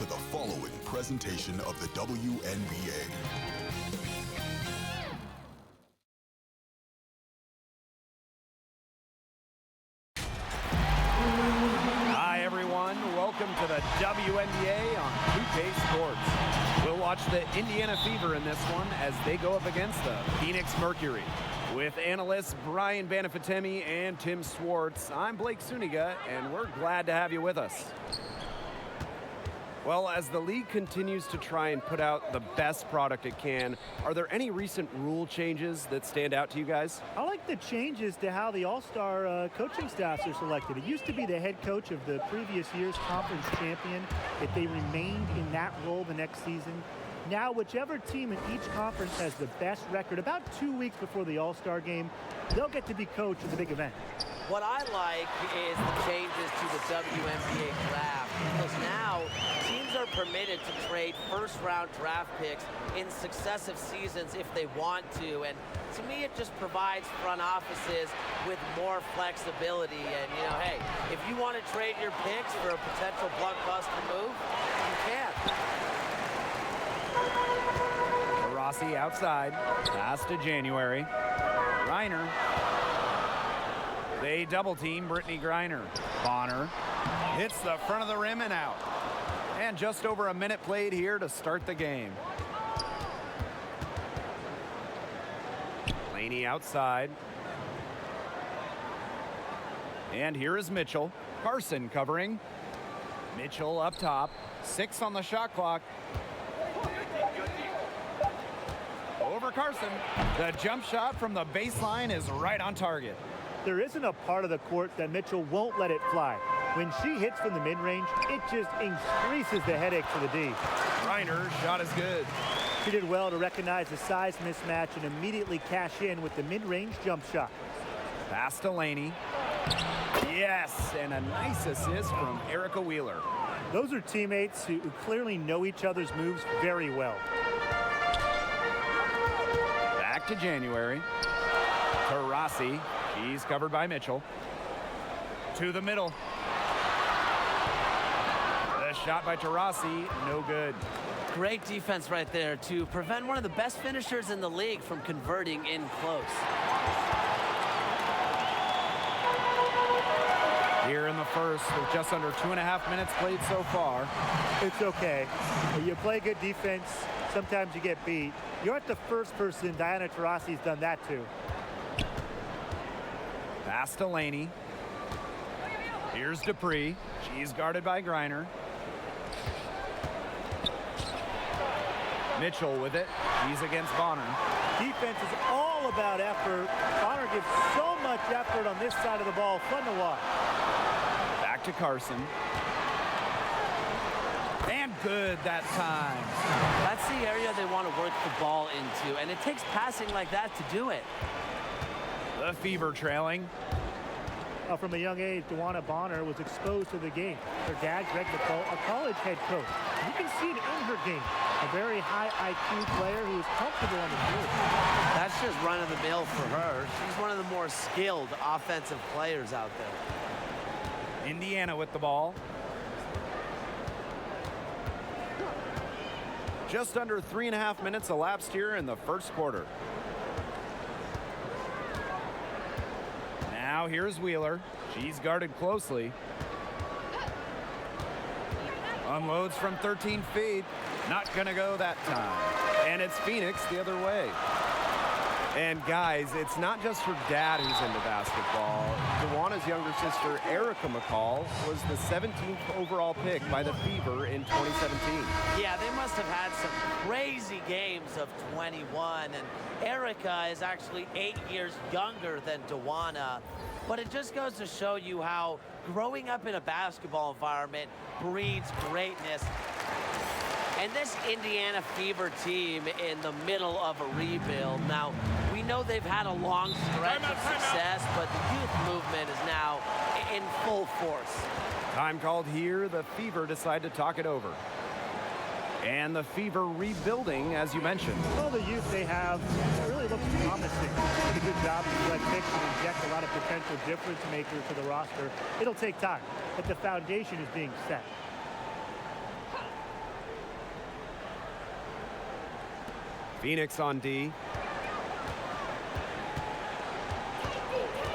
to the following presentation of the WNBA. Hi, everyone. Welcome to the WNBA on 2K Sports. We'll watch the Indiana Fever in this one as they go up against the Phoenix Mercury. With analysts Brian Banafitemi and Tim Swartz, I'm Blake Suniga, and we're glad to have you with us. Well, as the league continues to try and put out the best product it can, are there any recent rule changes that stand out to you guys? I like the changes to how the All-Star coaching staffs are selected. It used to be the head coach of the previous year's conference champion, if they remained in that role the next season. Now, whichever team in each conference has the best record, about 2 weeks before the All-Star game, they'll get to be coach of the big event. What I like is the changes to the WNBA draft, because now teams are permitted to trade first-round draft picks in successive seasons if they want to. And to me, it just provides front offices with more flexibility. And, you know, hey, if you want to trade your picks for a potential blockbuster move, you can. Rossi outside, pass to January. Griner. They double team Brittany Griner. Bonner hits the front of the rim and out. And just over a minute played here to start the game. Laney outside. And here is Mitchell. Carson covering. Mitchell up top. 6 on the shot clock. Over Carson. The jump shot from the baseline is right on target. There isn't a part of the court that Mitchell won't let it fly. When she hits from the mid-range, it just increases the headache for the D. Griner's shot is good. She did well to recognize the size mismatch and immediately cash in with the mid-range jump shot. Pass to Laney. Yes, and a nice assist from Erica Wheeler. Those are teammates who clearly know each other's moves very well. Back to January. To Rossi. He's covered by Mitchell. To the middle. The shot by Taurasi, no good. Great defense right there to prevent one of the best finishers in the league from converting in close. Here in the first, with just under 2.5 minutes played so far. It's okay. You play good defense, sometimes you get beat. You aren't the first person Diana Taurasi's done that to. Pass to Laney. Here's Dupree. She's guarded by Griner. Mitchell with it. He's against Bonner. Defense is all about effort. Bonner gives so much effort on this side of the ball. Fun to watch. Back to Carson. And good that time. That's the area they want to work the ball into, and it takes passing like that to do it. The Fever trailing. From a young age, DeWanna Bonner was exposed to the game. Her dad, Greg McCall, a college head coach. You can see it in her game. A very high IQ player who is comfortable on the field. That's just run-of-the-mill for her. She's one of the more skilled offensive players out there. Indiana with the ball. Just under 3.5 minutes elapsed here in the first quarter. Now here's Wheeler. She's guarded closely. Unloads from 13 feet. Not gonna go that time. And it's Phoenix the other way. And guys, it's not just her dad who's into basketball. DeWanna's younger sister, Erica McCall, was the 17th overall pick by the Fever in 2017. Yeah, they must have had some crazy games of 21. And Erica is actually 8 years younger than DeWanna. But it just goes to show you how growing up in a basketball environment breeds greatness. And this Indiana Fever team in the middle of a rebuild. Now, we know they've had a long stretch of success, but the youth movement is now in full force. Time called here. The Fever decide to talk it over. And the Fever rebuilding, as you mentioned. Well, the youth they have really looks promising. They did a good job to select picks and inject a lot of potential difference makers to the roster. It'll take time, but the foundation is being set. Phoenix on D.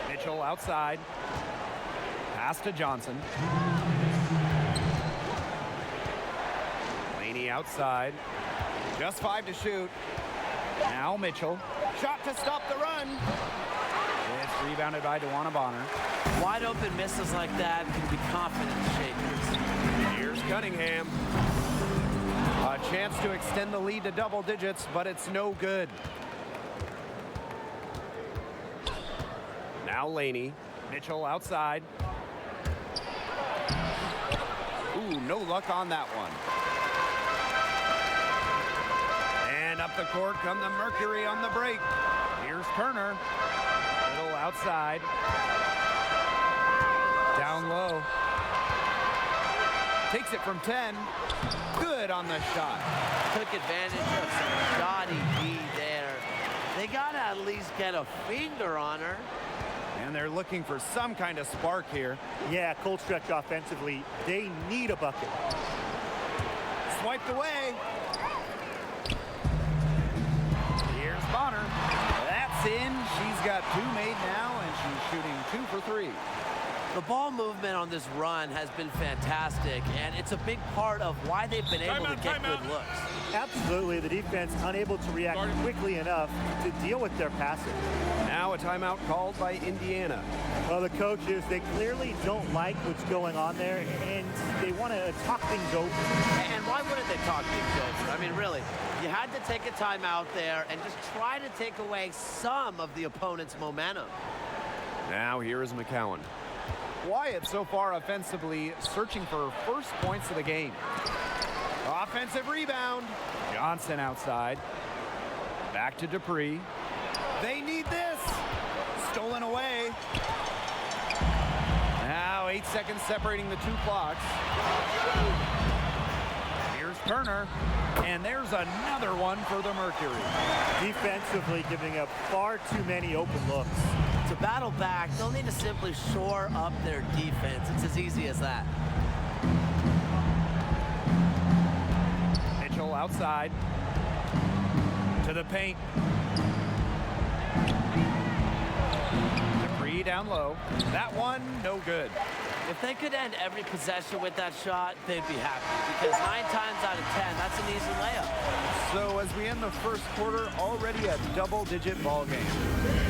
Mitchell outside. Pass to Johnson. Laney outside. Just 5 to shoot. Now Mitchell. Shot to stop the run. It's rebounded by DeWanna Bonner. Wide open misses like that can be confidence shakers. Here's Cunningham. A chance to extend the lead to double digits, but it's no good. Now Laney. Mitchell outside. Ooh, no luck on that one. And up the court come the Mercury on the break. Here's Turner. Little outside. Down low. Takes it from 10. Good on the shot. Took advantage of some shoddy D there. They got to at least get a finger on her. And they're looking for some kind of spark here. Yeah, cold stretch offensively. They need a bucket. Swiped away. Here's Bonner. That's in. She's got 2 made now, and she's shooting 2 for 3. The ball movement on this run has been fantastic, and it's a big part of why they've been able to get good looks. Absolutely, the defense unable to react quickly enough to deal with their passing. Now a timeout called by Indiana. Well, the coaches, they clearly don't like what's going on there, and they want to talk things over. And why wouldn't they talk things over? I mean, really, you had to take a timeout there and just try to take away some of the opponent's momentum. Now here is McCowan. Wyatt so far offensively searching for first points of the game. Offensive rebound. Johnson outside. Back to Dupree. They need this. Stolen away. Now 8 seconds separating the 2 clocks. Here's Turner. And there's another one for the Mercury. Defensively giving up far too many open looks. To battle back, they'll need to simply shore up their defense. It's as easy as that. Mitchell outside. To the paint. Dupree down low. That one, no good. If they could end every possession with that shot, they'd be happy. Because 9 times out of 10, that's an easy layup. So as we end the first quarter, already a double-digit ball game.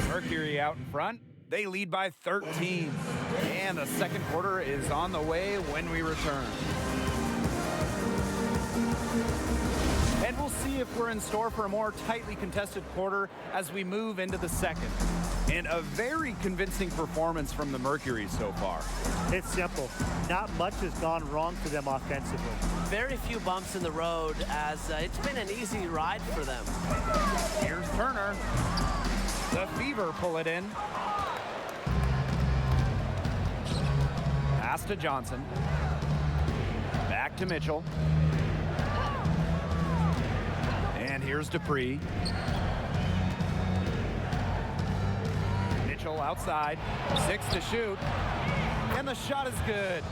Mercury out in front. They lead by 13. And the second quarter is on the way when we return. And we'll see if we're in store for a more tightly contested quarter as we move into the second. And a very convincing performance from the Mercury so far. It's simple. Not much has gone wrong for them offensively. Very few bumps in the road as it's been an easy ride for them. Here's Turner. The Fever pull it in. Pass to Johnson. Back to Mitchell. And here's Dupree. Mitchell outside. 6 to shoot. And the shot is good.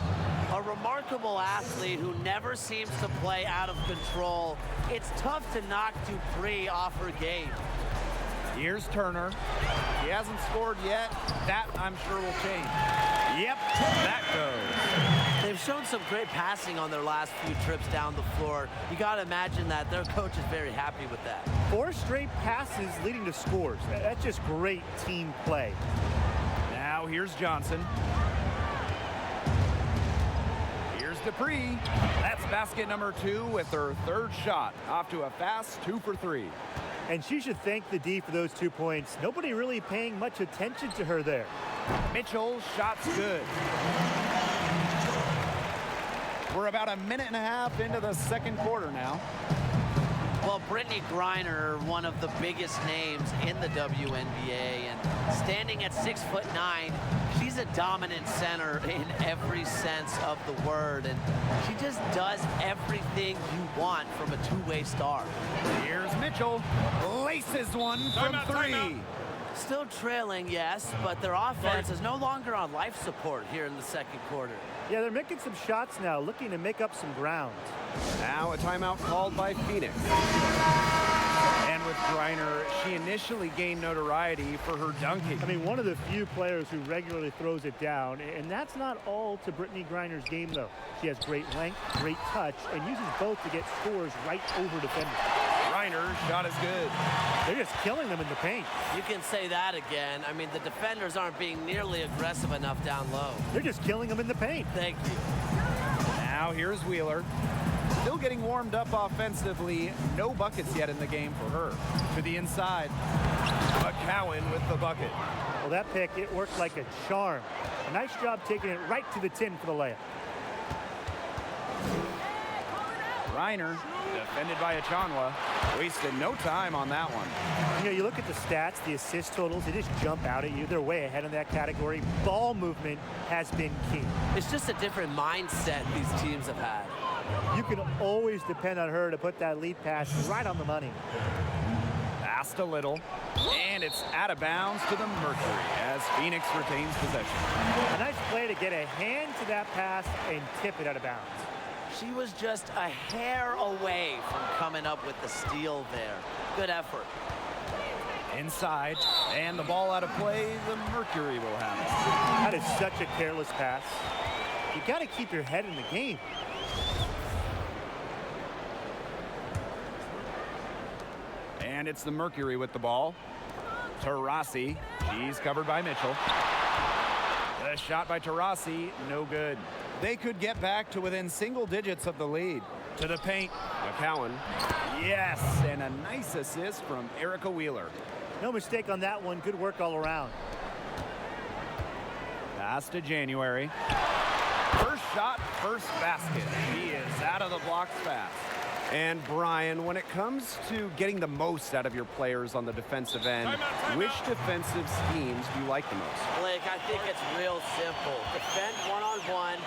A remarkable athlete who never seems to play out of control. It's tough to knock Dupree off her game. Here's Turner. He hasn't scored yet. That, I'm sure, will change. Yep, that goes. They've shown some great passing on their last few trips down the floor. You got to imagine that their coach is very happy with that. 4 straight passes leading to scores. That's just great team play. Now here's Johnson. Here's Dupree. That's basket number 2 with her 3rd shot. Off to a fast 2 for 3. And she should thank the D for those 2 points. Nobody really paying much attention to her there. Mitchell, shot's good. We're about a minute and a half into the second quarter now. Well, Brittany Griner, one of the biggest names in the WNBA, and standing at 6'9", she's a dominant center in every sense of the word, and she just does everything you want from a two-way star. Here's Mitchell, laces one from 3. Still trailing, yes, but their offense is no longer on life support here in the second quarter. Yeah, they're making some shots now, looking to make up some ground. Now a timeout called by Phoenix. And with Griner, she initially gained notoriety for her dunking. I mean, one of the few players who regularly throws it down, and that's not all to Brittany Griner's game, though. She has great length, great touch, and uses both to get scores right over defenders. Griner's shot is good. They're just killing them in the paint. You can say that again. I mean, the defenders aren't being nearly aggressive enough down low. They're just killing them in the paint. Thank you. Now here's Wheeler. Still getting warmed up offensively. No buckets yet in the game for her. To the inside. McCowan with the bucket. Well, that pick, it worked like a charm. A nice job taking it right to the tin for the layup. Griner, defended by Achanwa, wasted no time on that one. You know, you look at the stats, the assist totals, they just jump out at you. They're way ahead in that category. Ball movement has been key. It's just a different mindset these teams have had. You can always depend on her to put that lead pass right on the money. Passed a little, and it's out of bounds to the Mercury as Phoenix retains possession. A nice play to get a hand to that pass and tip it out of bounds. She was just a hair away from coming up with the steal there. Good effort. Inside, and the ball out of play, the Mercury will have it. That is such a careless pass. You got to keep your head in the game. And it's the Mercury with the ball. Taurasi, she's covered by Mitchell. The shot by Taurasi, no good. They could get back to within single digits of the lead. To the paint, McCowan. Yes, and a nice assist from Erica Wheeler. No mistake on that one. Good work all around. Pass to January. First shot, first basket. He is out of the blocks fast. And Brian, when it comes to getting the most out of your players on the defensive end, which defensive schemes do you like the most? Blake, I think it's real simple. Defend one-on-one,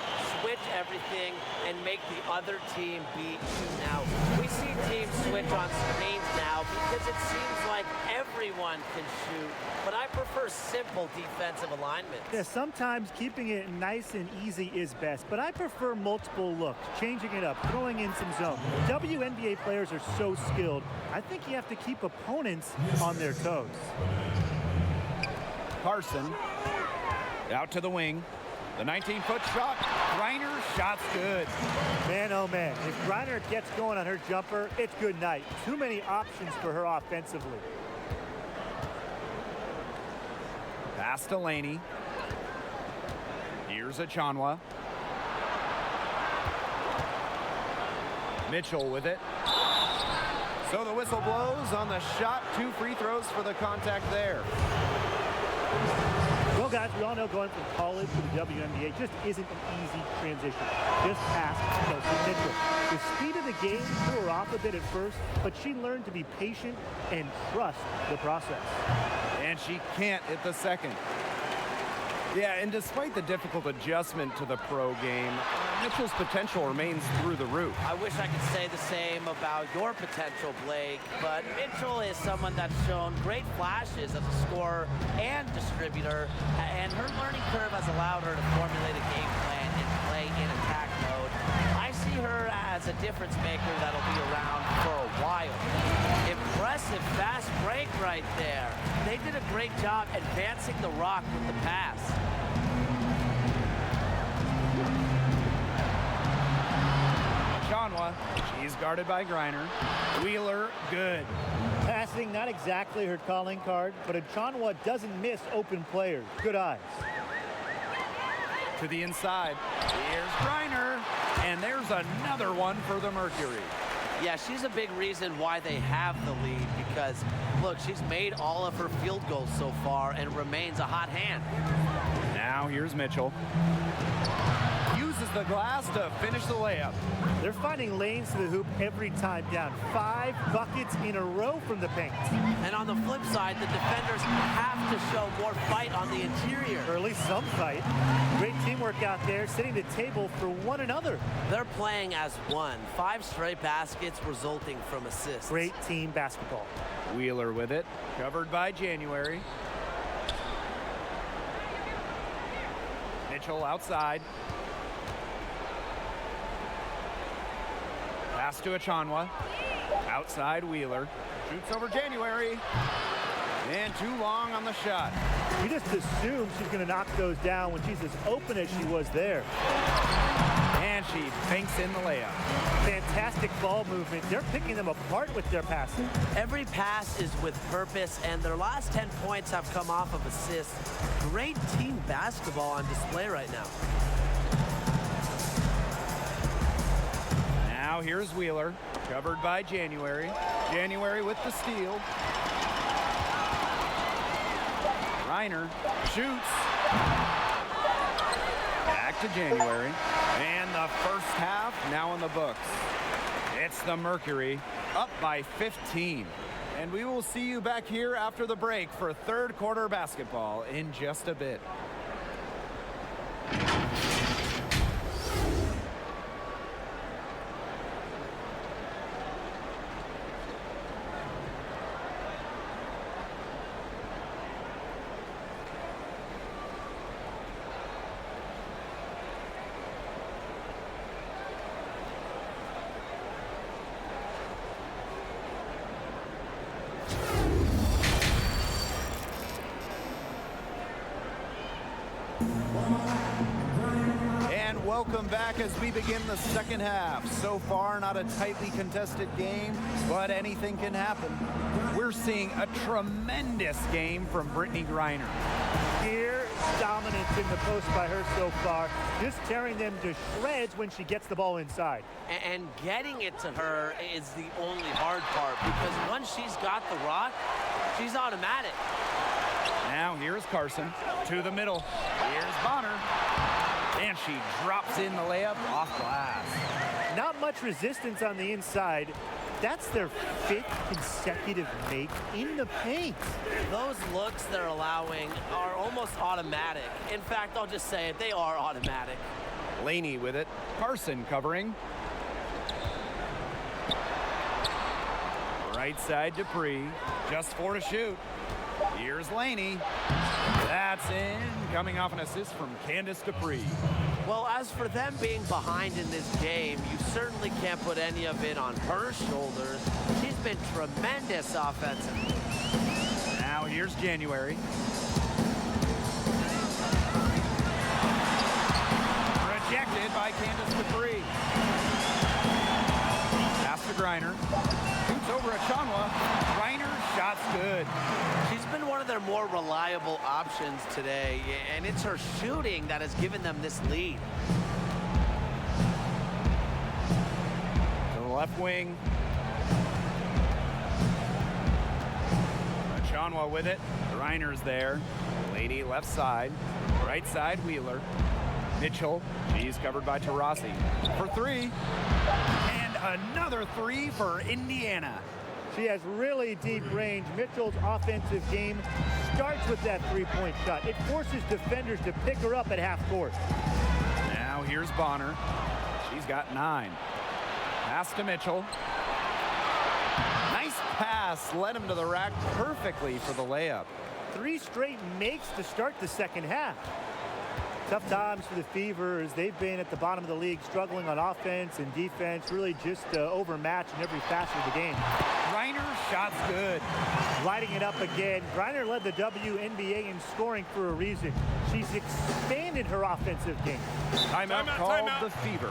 switch everything, and make the other team beat you. Now, we see teams switch on screens now because it seems like everyone can shoot, but I prefer simple defensive alignments. Yeah, sometimes keeping it nice and easy is best, but I prefer multiple looks, changing it up, throwing in some zone. WNBA players are so skilled, I think you have to keep opponents on their toes. Carson out to the wing. The 19-foot shot. Griner, shot's good. Man, oh man, if Griner gets going on her jumper, it's good night. Too many options for her offensively. Pass to Laney. Here's Achanwa. Mitchell with it. So the whistle blows on the shot. 2 free throws for the contact there. Well, guys, we all know going from college to the WNBA just isn't an easy transition. Just ask Chelsea Mitchell. The speed of the game threw her off a bit at first, but she learned to be patient and trust the process. And she can't hit the second. Yeah, and despite the difficult adjustment to the pro game, Mitchell's potential remains through the roof. I wish I could say the same about your potential, Blake, but Mitchell is someone that's shown great flashes as a scorer and distributor, and her learning curve has allowed her to formulate a game plan and play in attack mode. I see her as a difference maker that'll be around for a while. Impressive fast break right there. They did a great job advancing the rock with the pass. Achanwa, she's guarded by Griner. Wheeler, good. Passing, not exactly her calling card, but Achanwa doesn't miss open players. Good eyes. To the inside. Here's Griner. And there's another one for the Mercury. Yeah, she's a big reason why they have the lead because, look, she's made all of her field goals so far and remains a hot hand. Now here's Mitchell. Uses the glass to finish the layup. They're finding lanes to the hoop every time down. 5 buckets in a row from the paint. And on the flip side, the defenders have to show more fight on the interior. Or at least some fight. Great teamwork out there, setting the table for one another. They're playing as one. 5 straight baskets resulting from assists. Great team basketball. Wheeler with it. Covered by January. Mitchell outside. Pass to Achanwa. Outside Wheeler. Shoots over January. And too long on the shot. You just assume she's going to knock those down when she's as open as she was there. And she banks in the layup. Fantastic ball movement. They're picking them apart with their passing. Every pass is with purpose, and their last 10 points have come off of assists. Great team basketball on display right now. Now here's Wheeler, covered by January. January with the steal. Reiner shoots. Back to January. And the first half now in the books. It's the Mercury up by 15. And we will see you back here after the break for third quarter basketball in just a bit. And welcome back as we begin the second half. So far, not a tightly contested game, but anything can happen. We're seeing a tremendous game from Brittany Griner. Sheer dominance in the post by her so far, just tearing them to shreds when she gets the ball inside. And getting it to her is the only hard part, because once she's got the rock, she's automatic. Now here's Carson to the middle. Here's Bonner. And she drops in the layup off glass. Not much resistance on the inside. That's their 5th consecutive make in the paint. Those looks they're allowing are almost automatic. In fact, I'll just say it, they are automatic. Laney with it. Carson covering. Right side Dupree. Just 4 to shoot. Here's Laney. That's in. Coming off an assist from Candace Dupree. Well, as for them being behind in this game, you certainly can't put any of it on her shoulders. She's been tremendous offensively. Now here's January. Rejected by Candace Dupree. Pass to Griner. Shoots over Achanwa. Griner, shot's good. She's been one of their more reliable options today, and it's her shooting that has given them this lead. To the left wing. Achanwa with it. Griner's there. Lady left side. Right side, Wheeler. Mitchell, she's covered by Taurasi. For 3. And another 3 for Indiana. She has really deep range. Mitchell's offensive game starts with that three-point shot. It forces defenders to pick her up at half court. Now here's Bonner. She's got 9. Pass to Mitchell. Nice pass. Led him to the rack perfectly for the layup. 3 straight makes to start the second half. Tough times for the Fever as they've been at the bottom of the league, struggling on offense and defense, really just overmatched in every facet of the game. Griner, shot's good. Lighting it up again. Griner led the WNBA in scoring for a reason. She's expanded her offensive game. Timeout called the Fever.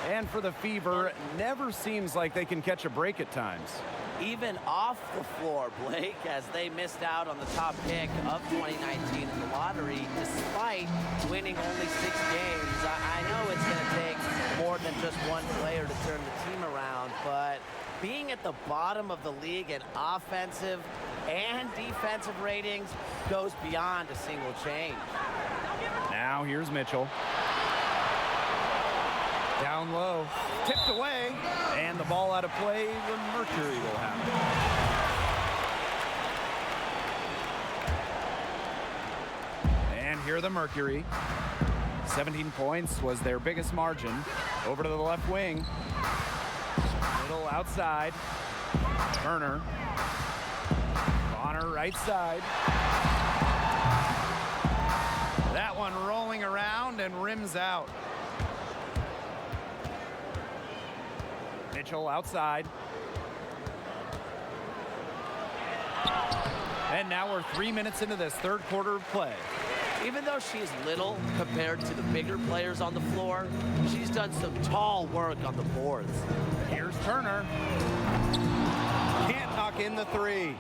And for the Fever, never seems like they can catch a break at times. Even off the floor, Blake, as they missed out on the top pick of 2019 in the lottery, despite winning only 6 games. I know it's going to take more than just one player to turn the team around, but being at the bottom of the league in offensive and defensive ratings goes beyond a single change. Now here's Mitchell. Down low, tipped away, and the ball out of play. The Mercury will have it. And here the Mercury. 17 points was their biggest margin. Over to the left wing. Middle outside. Turner. Bonner right side. That one rolling around and rims out. Mitchell outside. And now we're 3 minutes into this third quarter of play. Even though she's little compared to the bigger players on the floor, she's done some tall work on the boards. Here's Turner. Can't knock in the three.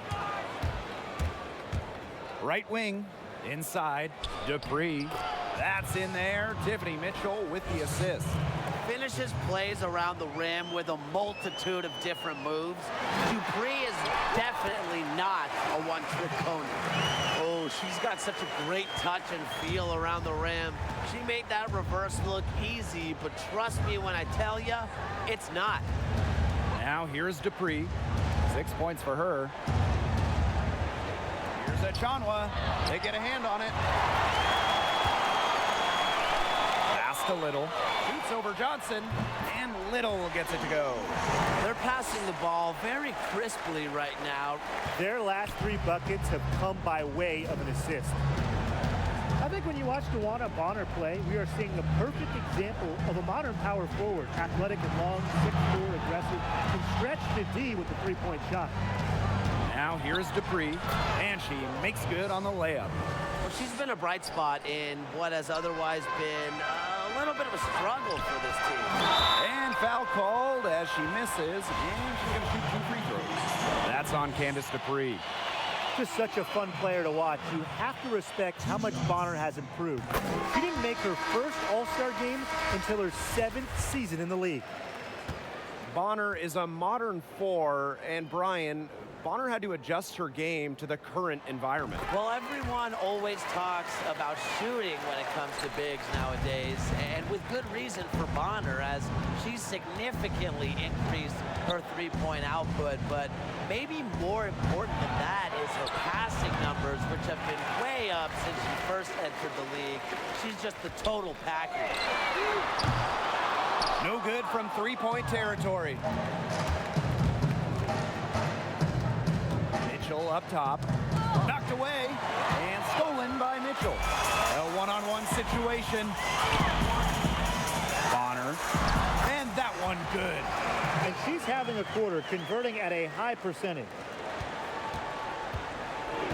Right wing, inside, Dupree. That's in there. Tiffany Mitchell with the assist. Finishes plays around the rim with a multitude of different moves. Dupree is definitely not a one-trick pony. Oh, she's got such a great touch and feel around the rim. She made that reverse look easy, but trust me when I tell you, it's not. Now here's Dupree. 6 points for her. Here's Achanwa. They get a hand on it. Pass to Little. Shoots over Johnson, and Little gets it to go. They're passing the ball very crisply right now. Their last 3 buckets have come by way of an assist. I think when you watch DeWanna Bonner play, we are seeing the perfect example of a modern power forward. Athletic and long, 6'4", aggressive, can stretch the D with the three-point shot. Now here's Dupree, and she makes good on the layup. Well, she's been a bright spot in what has otherwise been a little bit of a struggle for this team. And foul called as she misses, and she's going to shoot 2 free throws. That's on Candace Dupree. Just such a fun player to watch. You have to respect how much Bonner has improved. She didn't make her first All-Star game until her 7th season in the league. Bonner is a modern 4, and Brian, Bonner had to adjust her game to the current environment. Well, everyone always talks about shooting when it comes to bigs nowadays, and with good reason for Bonner, as she's significantly increased her three-point output. But maybe more important than that is her passing numbers, which have been way up since she first entered the league. She's just the total package. No good from three-point territory. Mitchell up top, knocked away, and stolen by Mitchell. A one-on-one situation. Bonner, and that one good. And she's having a quarter, converting at a high percentage.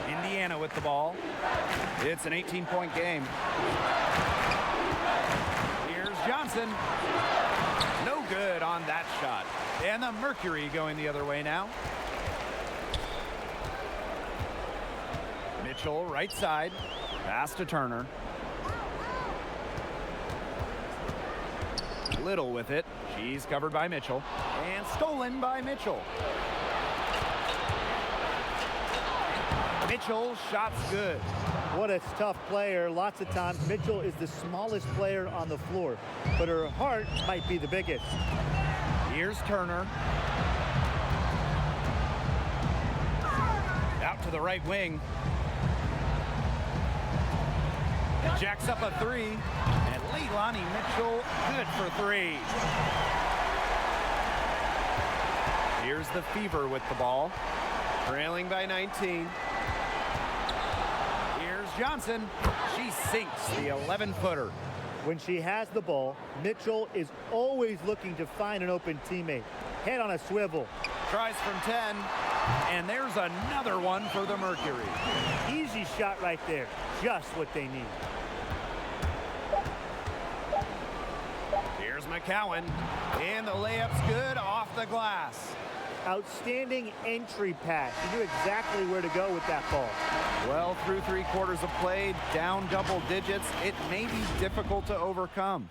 Indiana with the ball. It's an 18-point game. Here's Johnson. No good on that shot. And the Mercury going the other way now. Mitchell, right side. Pass to Turner. Little with it. She's covered by Mitchell. And stolen by Mitchell. Mitchell, shots good. What a tough player. Lots of times, Mitchell is the smallest player on the floor, but her heart might be the biggest. Here's Turner. Out to the right wing. Jacks up a 3, and Leilani Mitchell, good for 3. Here's the Fever with the ball, trailing by 19. Here's Johnson. She sinks the 11-footer. When she has the ball, Mitchell is always looking to find an open teammate. Head on a swivel. Tries from 10, and there's another one for the Mercury. Easy shot right there. Just what they need. Here's McCowan, and the layup's good off the glass. Outstanding entry pass. She knew exactly where to go with that ball. Well, through 3 quarters of play, down double digits, it may be difficult to overcome.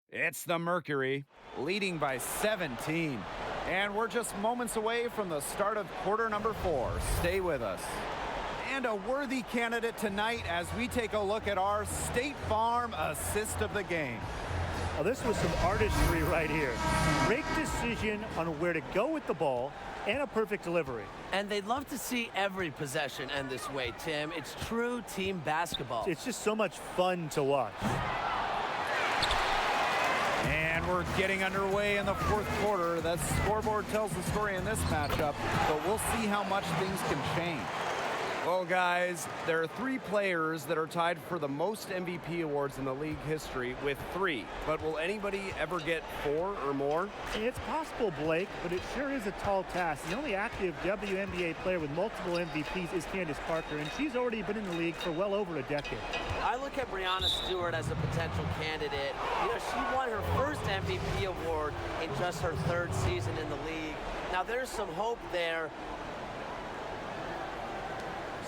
It's the Mercury, leading by 17. And we're just moments away from the start of quarter number 4. Stay with us. And a worthy candidate tonight as we take a look at our State Farm assist of the game. Now, this was some artistry right here. Great decision on where to go with the ball and a perfect delivery. And they'd love to see every possession end this way, Tim. It's true team basketball. It's just so much fun to watch. And we're getting underway in the 4th quarter. The scoreboard tells the story in this matchup, but we'll see how much things can change. Well, guys, there are 3 players that are tied for the most MVP awards in the league history with 3. But will anybody ever get 4 or more? It's possible, Blake, but it sure is a tall task. The only active WNBA player with multiple MVPs is Candace Parker, and she's already been in the league for well over a decade. I look at Breanna Stewart as a potential candidate. You know, she won her first MVP award in just her 3rd season in the league. Now, there's some hope there.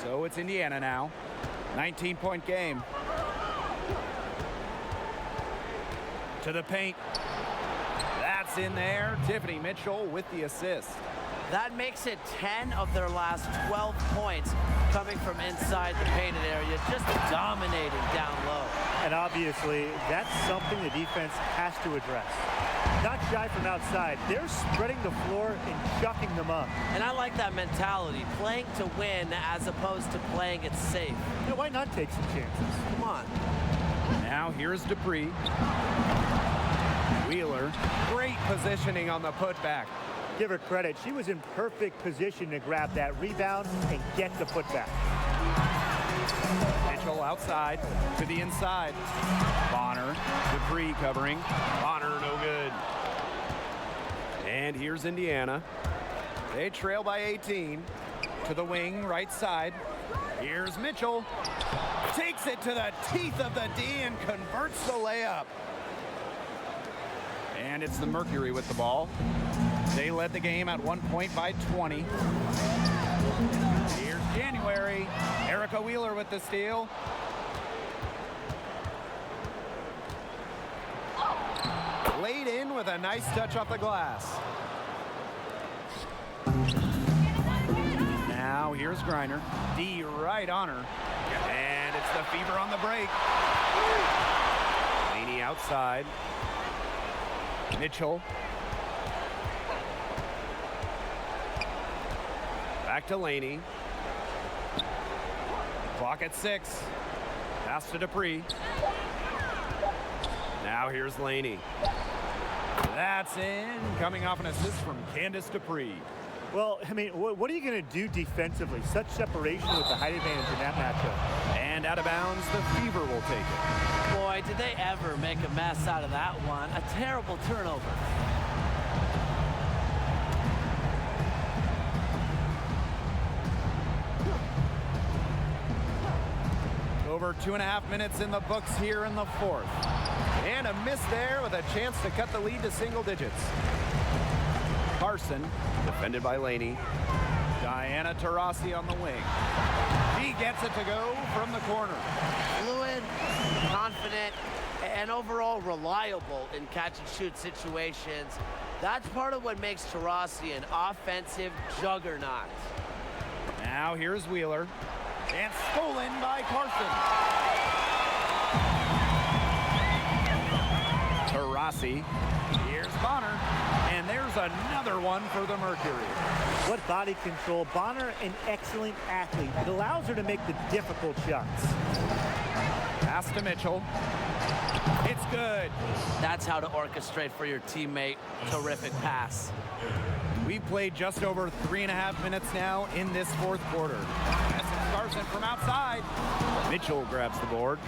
So it's Indiana now. 19-point game. To the paint. That's in there. Tiffany Mitchell with the assist. That makes it 10 of their last 12 points coming from inside the painted area, just dominating down low. And obviously, that's something the defense has to address. Not shy from outside. They're spreading the floor and chucking them up. And I like that mentality, playing to win as opposed to playing it safe. Yeah, why not take some chances? Come on. Now here's Dupree. Wheeler, great positioning on the putback. Give her credit. She was in perfect position to grab that rebound and get the putback. Mitchell outside to the inside. Bonner, Dupree covering. Bonner, no good. And here's Indiana. They trail by 18. To the wing, right side. Here's Mitchell. Takes it to the teeth of the D and converts the layup. And it's the Mercury with the ball. They led the game at 1 point by 20. Here's January. Erica Wheeler with the steal. Laid in with a nice touch off the glass. Now here's Griner. D right on her. And it's the Fever on the break. Laney outside. Mitchell. Back to Laney. Clock at 6. Pass to Dupree. Now here's Laney. That's in. Coming off an assist from Candace Dupree. Well, I mean, what are you going to do defensively? Such separation with the height advantage in that matchup. And out of bounds, the Fever will take it. Boy, did they ever make a mess out of that one. A terrible turnover. Over 2.5 minutes in the books here in the 4th. And a miss there with a chance to cut the lead to single digits. Carson, defended by Laney. Diana Taurasi on the wing. She gets it to go from the corner. Fluid, confident, and overall reliable in catch-and-shoot situations. That's part of what makes Taurasi an offensive juggernaut. Now here's Wheeler. And stolen by Carson. Taurasi. Here's Bonner. And there's another one for the Mercury. What body control. Bonner, an excellent athlete. It allows her to make the difficult shots. Pass to Mitchell. It's good. That's how to orchestrate for your teammate. Terrific pass. We've played just over 3.5 minutes now in this 4th quarter. That's Carson from outside. Mitchell grabs the board.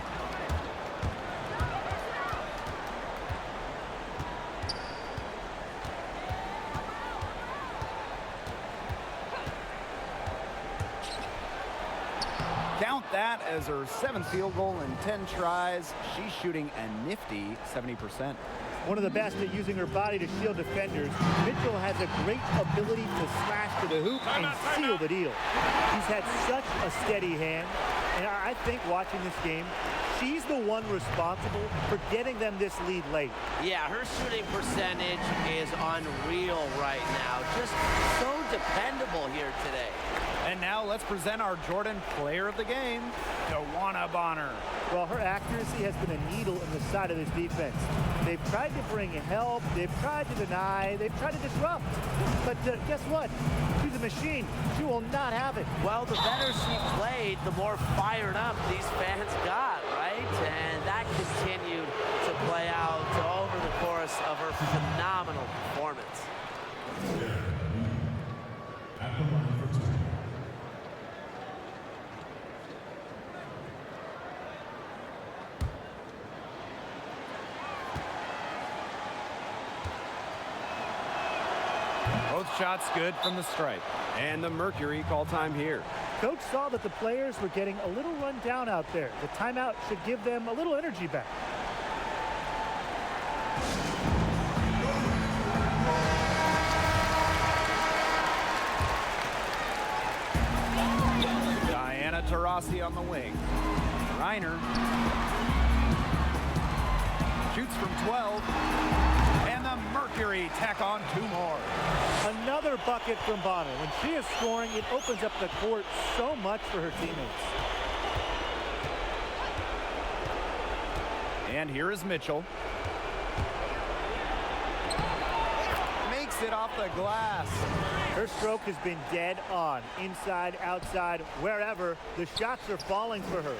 Count that as her 7th field goal in 10 tries. She's shooting a nifty 70%. One of the best at using her body to shield defenders. Mitchell has a great ability to slash to the hoop and seal the deal. She's had such a steady hand, and I think watching this game, she's the one responsible for getting them this lead late. Yeah, her shooting percentage is unreal right now. Just so dependable here today. And now let's present our Jordan Player of the Game, Dawana Bonner. Well, her accuracy has been a needle in the side of this defense. They've tried to bring help, they've tried to deny, they've tried to disrupt. But guess what? She's a machine. She will not have it. Well, the better she played, the more fired up these fans got, right? And that continued to play out over the course of her phenomenal performance. Both shots good from the stripe. And the Mercury call time here. Coach saw that the players were getting a little run down out there. The timeout should give them a little energy back. Diana Taurasi on the wing. Reiner shoots from 12. And the Mercury tack on 2 more. Another bucket from Bonner. When she is scoring, it opens up the court so much for her teammates. And here is Mitchell. Makes it off the glass. Her stroke has been dead on. Inside, outside, wherever. The shots are falling for her.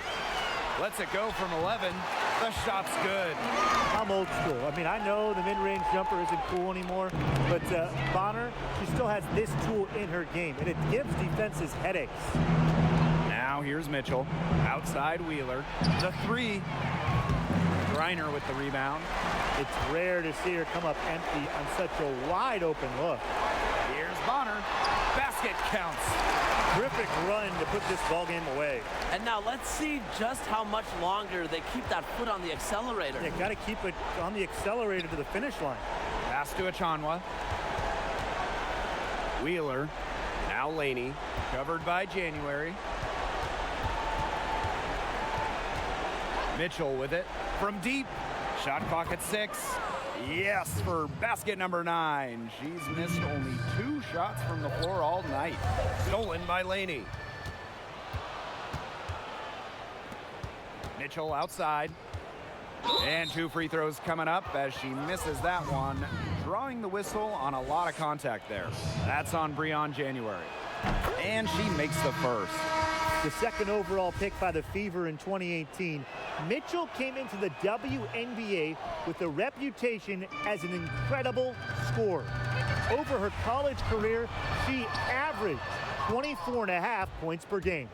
Lets it go from 11. The shot's good. I'm old school. I mean, I know the mid-range jumper isn't cool anymore, but Bonner, she still has this tool in her game, and it gives defenses headaches. Now here's Mitchell. Outside Wheeler. The 3. Reiner with the rebound. It's rare to see her come up empty on such a wide open look. Here's Bonner. Basket counts. Terrific run to put this ball game away. And now let's see just how much longer they keep that foot on the accelerator. They got to keep it on the accelerator to the finish line. Pass to Achanwa. Wheeler. Now Laney. Covered by January. Mitchell with it. From deep. Shot clock at 6. Yes, for basket number 9. She's missed only 2 shots from the floor all night. Stolen by Laney. Mitchell outside. And 2 free throws coming up as she misses that one. Drawing the whistle on a lot of contact there. That's on Breon January. And she makes the first. The second overall pick by the Fever in 2018, Mitchell came into the WNBA with a reputation as an incredible scorer. Over her college career, she averaged 24.5 points per game.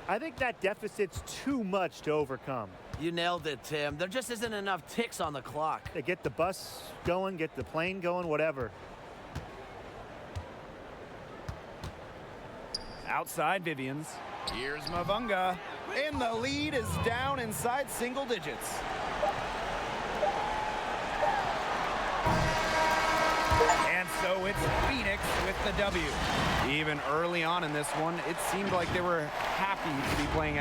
I think that deficit's too much to overcome. You nailed it, Tim. There just isn't enough ticks on the clock. They get the bus going, get the plane going, whatever. Outside Vivians. Here's Mavunga. And the lead is down inside single digits. And so it's Phoenix with the W. Even early on in this one, it seemed like they were happy to be playing